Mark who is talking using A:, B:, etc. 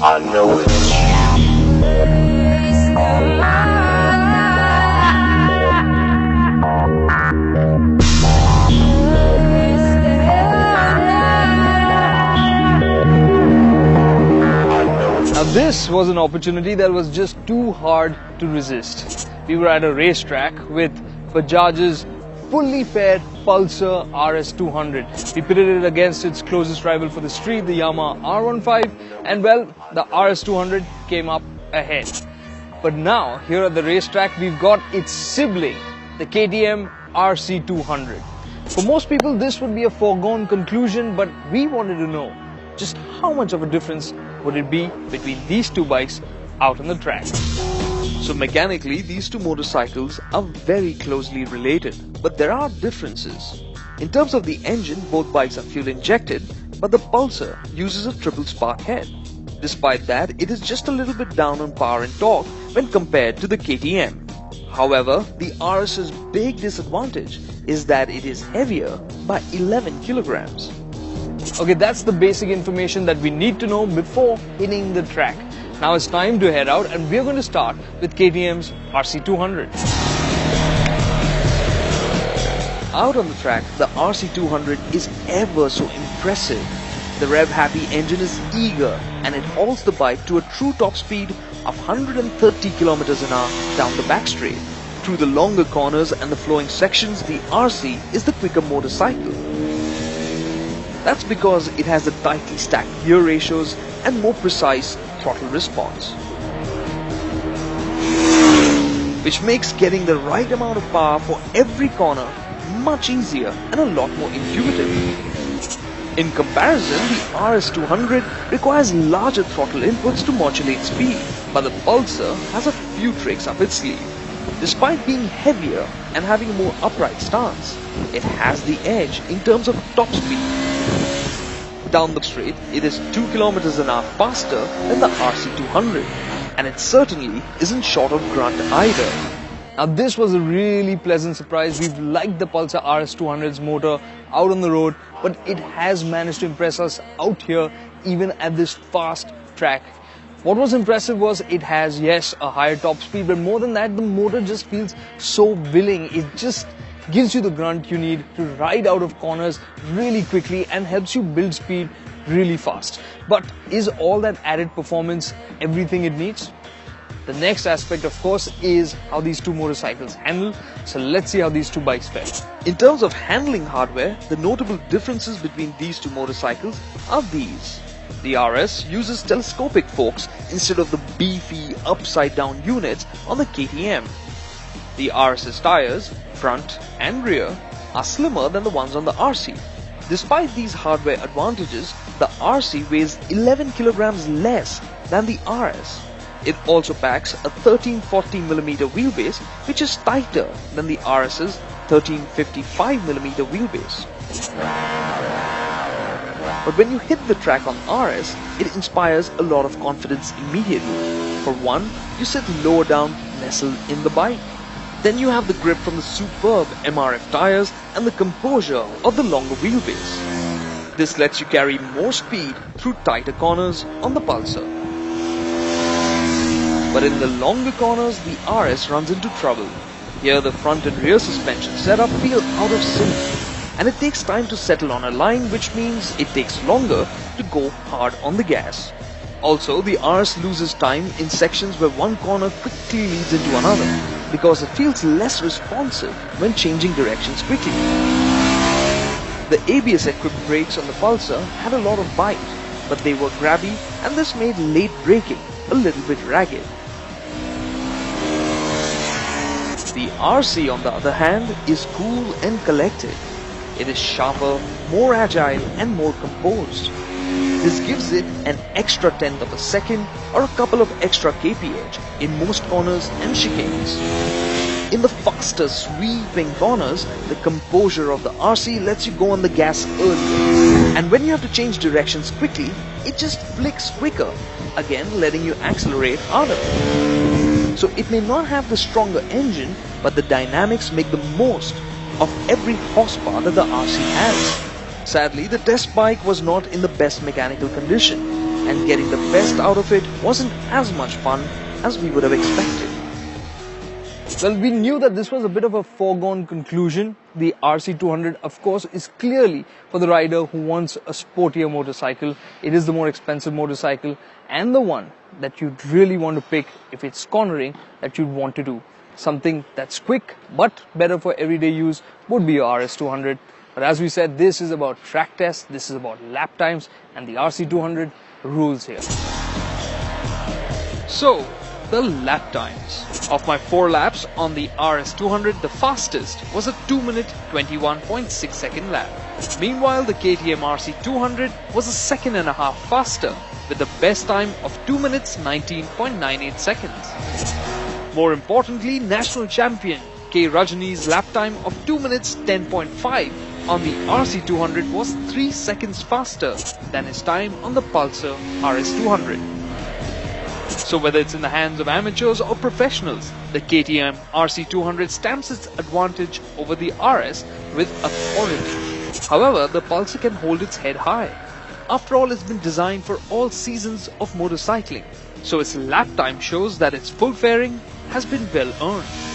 A: I know it.
B: Now this was an opportunity that was just too hard to resist. We were at a racetrack with Bajaj's fully faired Pulsar RS200. We pitted it against its closest rival for the street, the Yamaha R15, and well, the RS200 came up ahead. But now, here at the racetrack, we've got its sibling, the KTM RC200. For most people, this would be a foregone conclusion, but we wanted to know just how much of a difference would it be between these two bikes out on the track. So mechanically, these two motorcycles are very closely related, but there are differences. In terms of the engine, both bikes are fuel injected, but the Pulsar uses a triple spark head. Despite that, it is just a little bit down on power and torque when compared to the KTM. However, the RS's big disadvantage is that it is heavier by 11 kilograms. Okay, that's the basic information that we need to know before hitting the track. Now it's time to head out, and we're going to start with KTM's RC200. Out on the track, the RC200 is ever so impressive. The rev-happy engine is eager, and it hauls the bike to a true top speed of 130 km an hour down the back straight. Through the longer corners and the flowing sections, the RC is the quicker motorcycle. That's because it has the tightly stacked gear ratios and more precise throttle response, which makes getting the right amount of power for every corner much easier and a lot more intuitive. In comparison, the RS200 requires larger throttle inputs to modulate speed, but the Pulsar has a few tricks up its sleeve. Despite being heavier and having a more upright stance, it has the edge in terms of top speed. Down the straight, it is 2 km an hour faster than the RC200, and it certainly isn't short of grunt either. Now this was a really pleasant surprise. We've liked the Pulsar RS200's motor out on the road, but it has managed to impress us out here even at this fast track. What was impressive was it has, yes, a higher top speed, but more than that, the motor just feels so willing. It just gives you the grunt you need to ride out of corners really quickly and helps you build speed really fast. But is all that added performance everything it needs? The next aspect, of course, is how these two motorcycles handle. So let's see how these two bikes fare. In terms of handling hardware, the notable differences between these two motorcycles are these. The RS uses telescopic forks instead of the beefy upside-down units on the KTM. The RS's tires, front and rear, are slimmer than the ones on the RC. Despite these hardware advantages, the RC weighs 11 kilograms less than the RS. It also packs a 1340mm wheelbase, which is tighter than the RS's 1355mm wheelbase. But when you hit the track on RS, it inspires a lot of confidence immediately. For one, you sit lower down, nestled in the bike. Then you have the grip from the superb MRF tires and the composure of the longer wheelbase. This lets you carry more speed through tighter corners on the Pulsar. But in the longer corners, the RS runs into trouble. Here the front and rear suspension setup feel out of sync, and it takes time to settle on a line, which means it takes longer to go hard on the gas. Also, the RS loses time in sections where one corner quickly leads into another, because it feels less responsive when changing directions quickly. The ABS-equipped brakes on the Pulsar had a lot of bite, but they were grabby, and this made late braking a little bit ragged. The RC, on the other hand, is cool and collected. It is sharper, more agile and more composed. This gives it an extra tenth of a second or a couple of extra kph in most corners and chicanes. In the faster sweeping corners, the composure of the RC lets you go on the gas earlier. And when you have to change directions quickly, it just flicks quicker, again letting you accelerate harder. So it may not have the stronger engine, but the dynamics make the most of every horsepower that the RC has. Sadly, the test bike was not in the best mechanical condition. and getting the best out of it wasn't as much fun as we would have expected.
A: Well, we knew that this was a bit of a foregone conclusion. The RC200, of course, is clearly for the rider who wants a sportier motorcycle. It is the more expensive motorcycle and the one that you'd really want to pick if it's cornering that you'd want to do. Something that's quick but better for everyday use would be your RS200. But as we said, this is about track tests, this is about lap times, and the RC200 rules here.
B: So, the lap times. Of my 4 laps on the RS200, the fastest was a 2 minute 21.6 second lap. Meanwhile, the KTM RC200 was a second and a half faster, with the best time of 2 minutes 19.98 seconds. More importantly, national champion K. Rajani's lap time of 2 minutes 10.5 on the RC200 was 3 seconds faster than his time on the Pulsar RS200. So whether it's in the hands of amateurs or professionals, the KTM RC200 stamps its advantage over the RS with authority. However, the Pulsar can hold its head high. After all, it's been designed for all seasons of motorcycling, so its lap time shows that its full fairing has been well earned.